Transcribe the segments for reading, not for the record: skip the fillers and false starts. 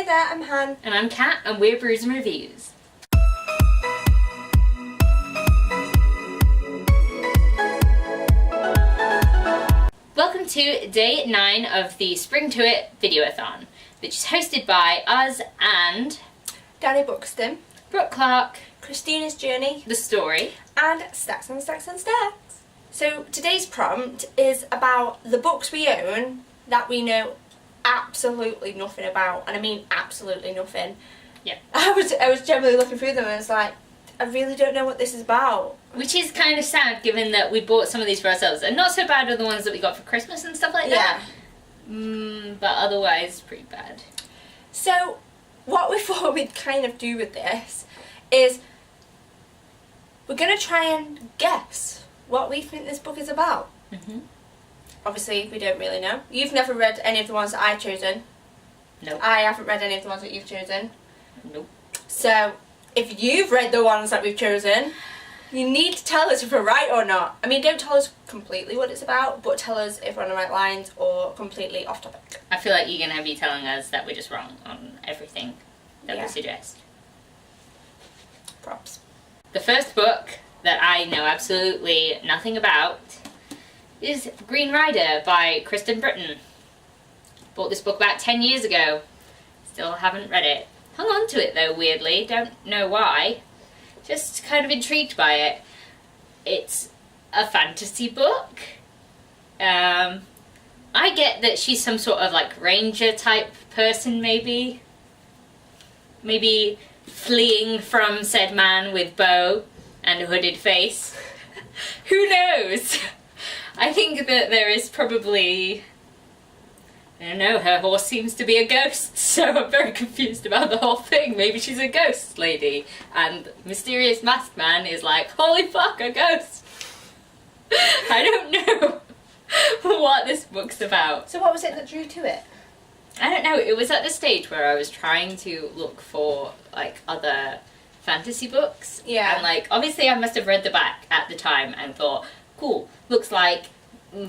Hey there, I'm Han. And I'm Kat, and we're Brews and Reviews. Welcome to day 9 of the Spring to It Videoathon, which is hosted by us and Danny Buxton, Brooke Clark, Christina's Journey, The Story, and Stacks and Stacks and Stacks. So today's prompt is about the books we own that we know absolutely nothing about, and I mean absolutely nothing. Yeah. I was generally looking through them and it's like, I really don't know what this is about. which is kind of sad given that we bought some of these for ourselves, and not so bad are the ones that we got for Christmas and stuff like that. But otherwise, pretty bad. So what we thought we'd kind of do with this is we're going to try and guess what we think this book is about. Obviously, we don't really know. You've never read any of the ones that I've chosen. Nope. I haven't read any of the ones that you've chosen. Nope. So, if you've read the ones that we've chosen, you need to tell us if we're right or not. I mean, don't tell us completely what it's about, but tell us if we're on the right lines or completely off topic. I feel like you're going to be telling us that we're just wrong on everything that we suggest. Props. The first book that I know absolutely nothing about is Green Rider by Kristen Britton. Bought this book about 10 years ago. Still haven't read it. Hung on to it though, weirdly. Don't know why. Just kind of intrigued by it. It's a fantasy book. I get that she's some sort of like ranger type person, maybe. Maybe fleeing from said man with bow and a hooded face. Who knows? I think that there is probably, I don't know, her horse seems to be a ghost, so I'm very confused about the whole thing. Maybe she's a ghost lady, and mysterious masked man is like, holy fuck, a ghost! I don't know what this book's about. So what was it that drew to it? I don't know, it was at the stage where I was trying to look for, like, other fantasy books. Yeah. And, like, obviously I must have read the back at the time and thought, cool, looks like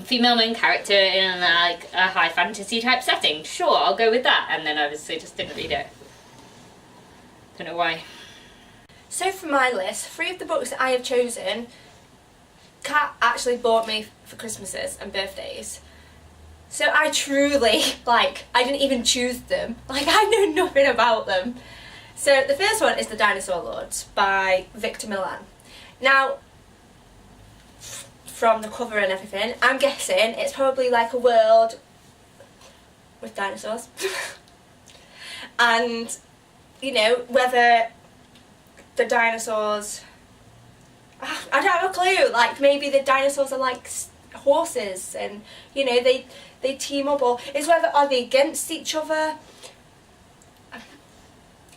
female main character in like a high fantasy type setting. Sure, I'll go with that. And then obviously just didn't read it. Don't know why. So for my list, 3 of the books that I have chosen, Kat actually bought me for Christmases and birthdays. So I truly, I didn't even choose them. Like, I know nothing about them. So the first one is The Dinosaur Lords by Victor Milan. Now, from the cover and everything, I'm guessing it's probably like a world with dinosaurs. And, you know, whether the dinosaurs, I don't have a clue, like maybe the dinosaurs are like horses and, you know, they team up, or is whether, are they against each other?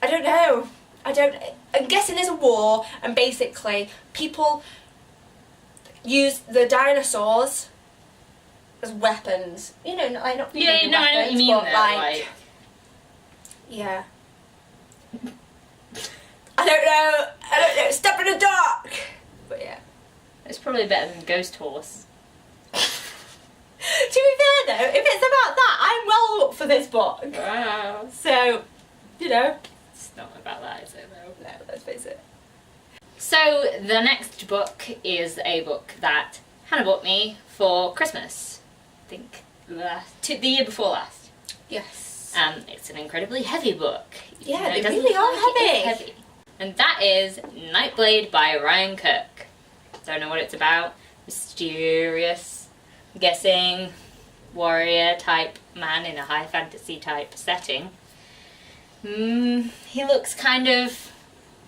I don't know. I'm guessing there's a war and basically people use the dinosaurs as weapons. You know, not Yeah, no, weapons, I know what you mean but there, like... Yeah. I don't know, step in the dark! But yeah. It's probably better than Ghost Horse. To be fair though, if it's about that, I'm well up for this book. Wow. So, you know. It's not about that, is it though? No, let's face it. So the next book is a book that Hannah bought me for Christmas. I think the year before last. Yes. It's an incredibly heavy book. Yeah, It they doesn't really are look like it is heavy. And that is Nightblade by Ryan Kirk. Don't know what it's about. Mysterious, I'm guessing, warrior type man in a high fantasy type setting. He looks kind of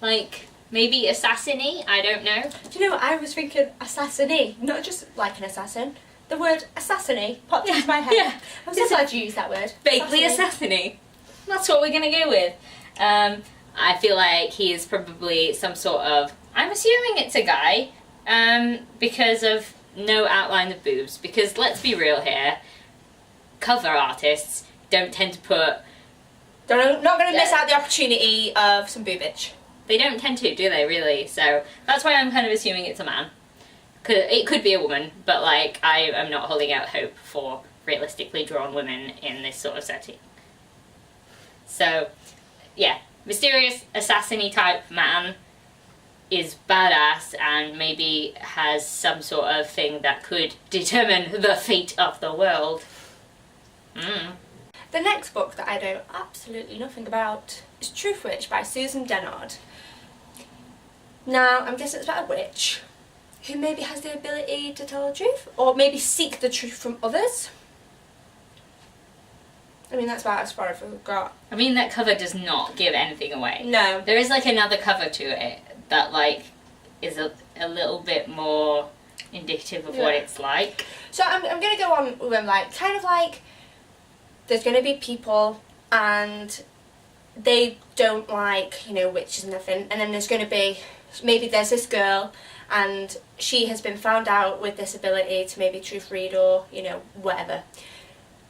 like maybe assassin-y, I don't know. Do you know what, I was thinking assassin-y, not just like an assassin. The word assassin-y popped into my head. Yeah. I'm so glad you used that word. Vaguely assassin-y. That's what we're gonna go with. I feel like he is probably some sort of, I'm assuming it's a guy, because of no outline of boobs, because let's be real here, cover artists don't tend to put... They're not going to miss out the opportunity of some boobage. They don't tend to, do they, really? So that's why I'm kind of assuming it's a man. It could be a woman, but like I am not holding out hope for realistically drawn women in this sort of setting. So, yeah, mysterious assassin-y type man is badass and maybe has some sort of thing that could determine the fate of the world. The next book that I know absolutely nothing about is Truth Witch by Susan Dennard. Now, I'm guessing it's about a witch who maybe has the ability to tell the truth, or maybe seek the truth from others. I mean, that's about as far as we've got. I mean, that cover does not give anything away. No. There is like another cover to it that like is a little bit more indicative of what it's like. So I'm going to go on with them, like, kind of like, there's going to be people and they don't like, you know, witches and nothing, and then there's going to be, maybe there's this girl and she has been found out with this ability to maybe truth read or, you know, whatever.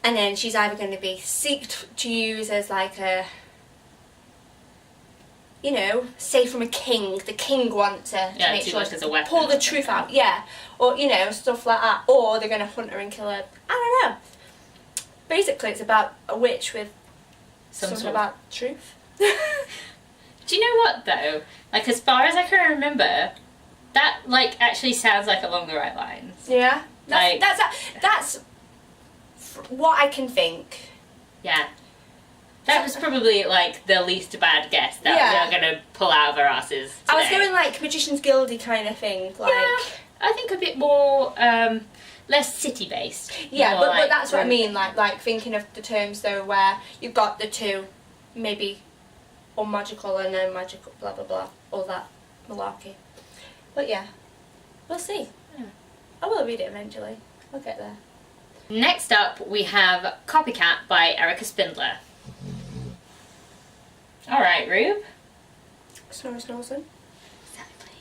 And then she's either going to be seeked to use as like a, you know, say from a king. The king wants her to make sure to pull the truth out, or, you know, stuff like that. Or they're going to hunt her and kill her. I don't know. Basically, it's about a witch with something about truth. Do you know what though? Like, as far as I can remember, that like actually sounds like along the right lines. Yeah, Like- that's what I can think. Yeah. That was probably like the least bad guess that we're gonna pull out of our asses today. I was going like Magician's Guildy kind of thing, like. Yeah, I think a bit more less city based. Yeah, but that's what I mean. Like thinking of the terms though, where you've got the two, maybe, or magical and then magical, blah blah blah, all that malarkey. But yeah, we'll see. Yeah. I will read it eventually. I'll get there. Next up, we have Copycat by Erica Spindler. All right, Rube. Snorsing. Exactly.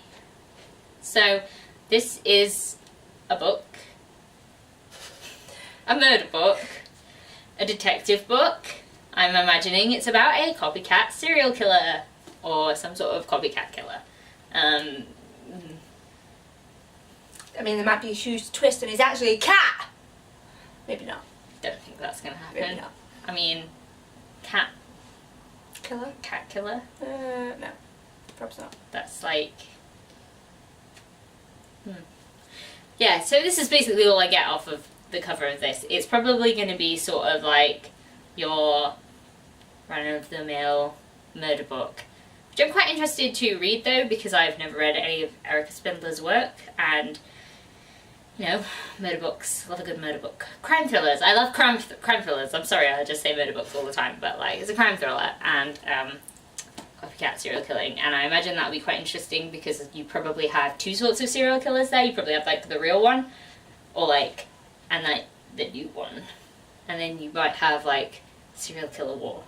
So, this is a book, a murder book, a detective book. I'm imagining it's about a copycat serial killer or some sort of copycat killer. I mean, there might be a huge twist and he's actually a cat. Maybe not. Don't think that's gonna happen. Maybe not. I mean, cat Killer? killer. No. Perhaps not. That's like. Yeah, so this is basically all I get off of the cover of this. It's probably going to be sort of like your run-of-the-mill murder book, which I'm quite interested to read though, because I've never read any of Erica Spindler's work, and you know, murder books, love a good murder book. Crime thrillers, I love crime thrillers. I'm sorry, I just say murder books all the time, but like, it's a crime thriller, and copycat serial killing, and I imagine that would be quite interesting because you probably have two sorts of serial killers there. You probably have like the real one, or like, and like the new one, and then you might have like serial killer war.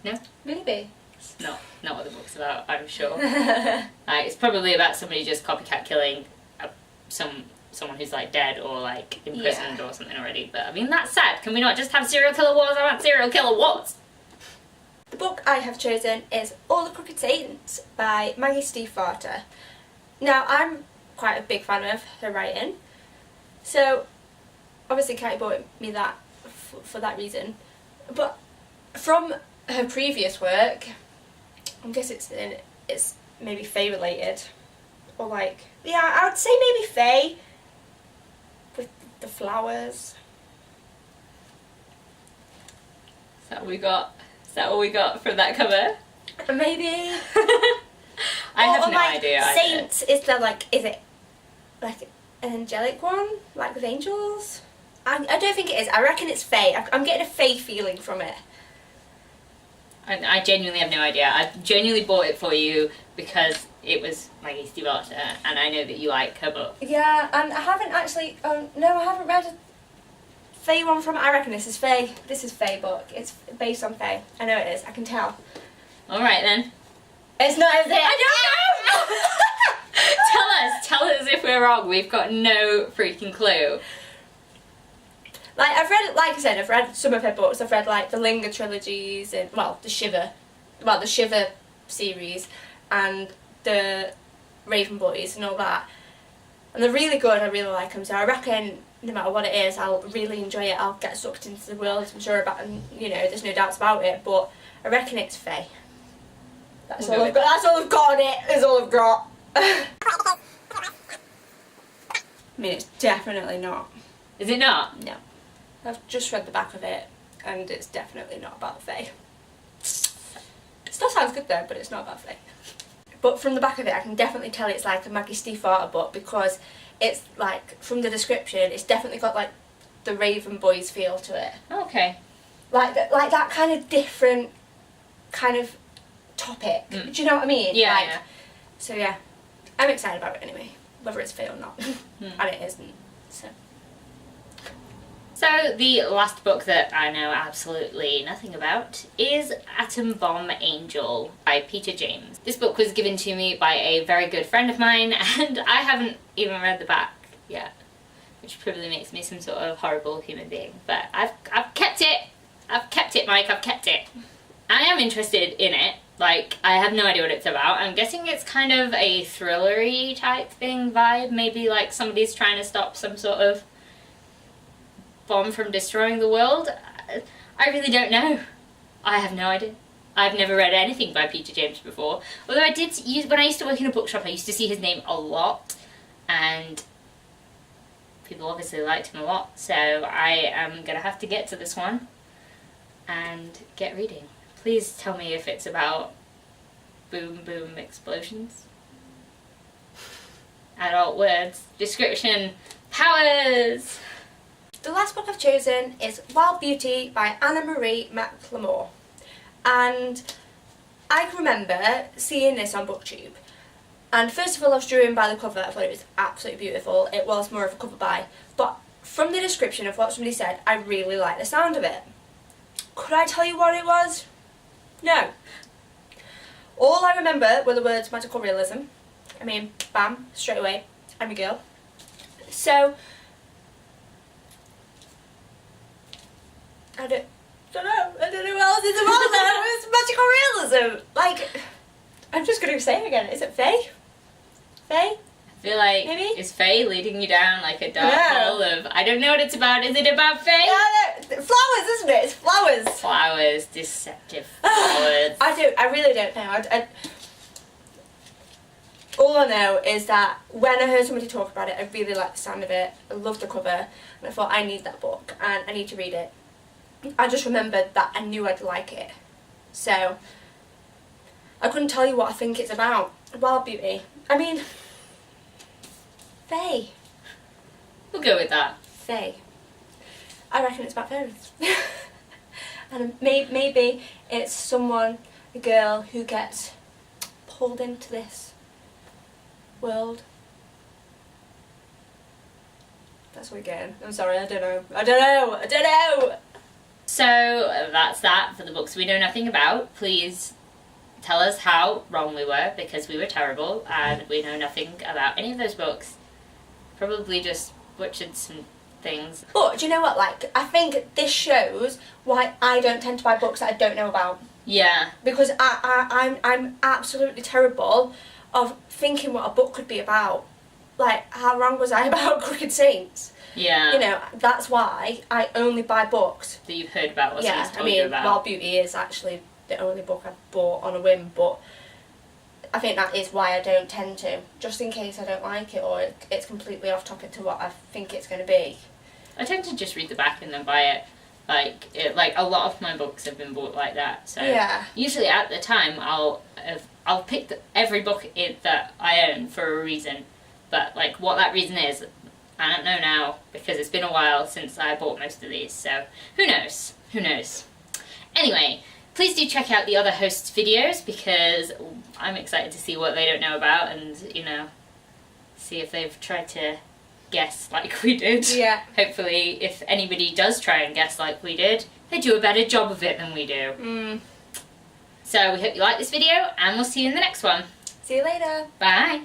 No? Maybe. It's not what the book's about, I'm sure. It's probably about somebody just copycat killing someone who's like dead or like imprisoned or something already. But I mean, that's sad. Can we not just have serial killer wars? I want serial killer wars. The book I have chosen is All the Crooked Saints by Maggie Stiefvater. Now, I'm quite a big fan of her writing, so obviously Katie bought me that for that reason. But from her previous work, I guess it's maybe Fae related, or like, yeah, I would say maybe Fae with the flowers. Is that what we got from that cover? Maybe. I have no like, idea. Saints, is it like an angelic one? Like with angels? I don't think it is. I reckon it's Fae. I'm getting a Fae feeling from it. I genuinely have no idea. I genuinely bought it for you because it was Maggie Stiefvater, and I know that you like her book. Yeah, and I haven't actually, no, I haven't read a Fae one from it. I reckon this is Fae. This is Fae book. It's based on Fae. I know it is. I can tell. Alright then. It's not, is it? I don't know! Tell us if we're wrong. We've got no freaking clue. Like, I've read some of her books. I've read, like, the Linger trilogies and, the Shiver series and the Raven Boys and all that. And they're really good. I really like them. So I reckon no matter what it is, I'll really enjoy it. I'll get sucked into the world, I'm sure about, and you know, there's no doubts about it, but I reckon it's Fae. That's all I've got. That's all I've got on it. That's all I've got. I mean, it's definitely not. Is it not? No. I've just read the back of it, and it's definitely not about Fae. It still sounds good though, but it's not about Fae. But from the back of it, I can definitely tell it's like a Maggie Stiefvater book, because it's like, from the description, it's definitely got like the Raven Boys feel to it. Okay. Like that kind of different kind of topic. Do you know what I mean? Yeah, like, yeah. So yeah, I'm excited about it anyway, whether it's Fae or not. And it isn't. So the last book that I know absolutely nothing about is Atom Bomb Angel by Peter James. This book was given to me by a very good friend of mine, and I haven't even read the back yet, which probably makes me some sort of horrible human being. But I've kept it. I've kept it, Mike. I've kept it. I am interested in it. Like, I have no idea what it's about. I'm guessing it's kind of a thrillery type thing vibe. Maybe like somebody's trying to stop some sort of bomb from destroying the world. I really don't know. I have no idea. I've never read anything by Peter James before. Although I did use, when I used to work in a bookshop, I used to see his name a lot, and people obviously liked him a lot. So I am gonna have to get to this one and get reading. Please tell me if it's about boom boom explosions. Adult words. Description. Powers. The last book I've chosen is Wild Beauty by Anna Marie McLemore. And I can remember seeing this on BookTube. And first of all, I was driven by the cover. I thought it was absolutely beautiful. It was more of a cover buy. But from the description of what somebody said, I really liked the sound of it. Could I tell you what it was? No. All I remember were the words magical realism. I mean, bam, straight away, I'm a girl. So, I don't know what else it's about though. It's magical realism. Like, I'm just going to say it again. Is it Fae? Fae? I feel like, maybe? Is Fae leading you down like a dark Yeah. hole of, I don't know what it's about. Is it about Fae? Yeah, no, flowers, isn't it? It's flowers. Flowers, deceptive flowers. I really don't know. All I know is that when I heard somebody talk about it, I really liked the sound of it. I loved the cover, and I thought, I need that book, and I need to read it. I just remembered that I knew I'd like it. So, I couldn't tell you what I think it's about. Wild Beauty. I mean, Fae. We'll go with that. Fae. I reckon it's about fairies. And maybe it's someone, a girl, who gets pulled into this world. That's what we're getting. I'm sorry, I don't know. So that's that for the books we know nothing about. Please tell us how wrong we were, because we were terrible and we know nothing about any of those books. Probably just butchered some things. But do you know what? Like, I think this shows why I don't tend to buy books that I don't know about. Yeah. Because I'm absolutely terrible of thinking what a book could be about. Like, how wrong was I about Crooked Saints? Yeah. You know, that's why I only buy books. That you've heard about, or Yeah, someone's told you about. Wild Beauty is actually the only book I've bought on a whim, but I think that is why I don't tend to, just in case I don't like it or it's completely off topic to what I think it's going to be. I tend to just read the back and then buy it. Like a lot of my books have been bought like that. So yeah. Usually at the time I'll pick every book that I own for a reason, but like what that reason is, I don't know now, because it's been a while since I bought most of these. So who knows? Who knows? Anyway. Please do check out the other hosts' videos, because I'm excited to see what they don't know about and, you know, see if they've tried to guess like we did. Yeah. Hopefully, if anybody does try and guess like we did, they do a better job of it than we do. So we hope you like this video, and we'll see you in the next one. See you later. Bye.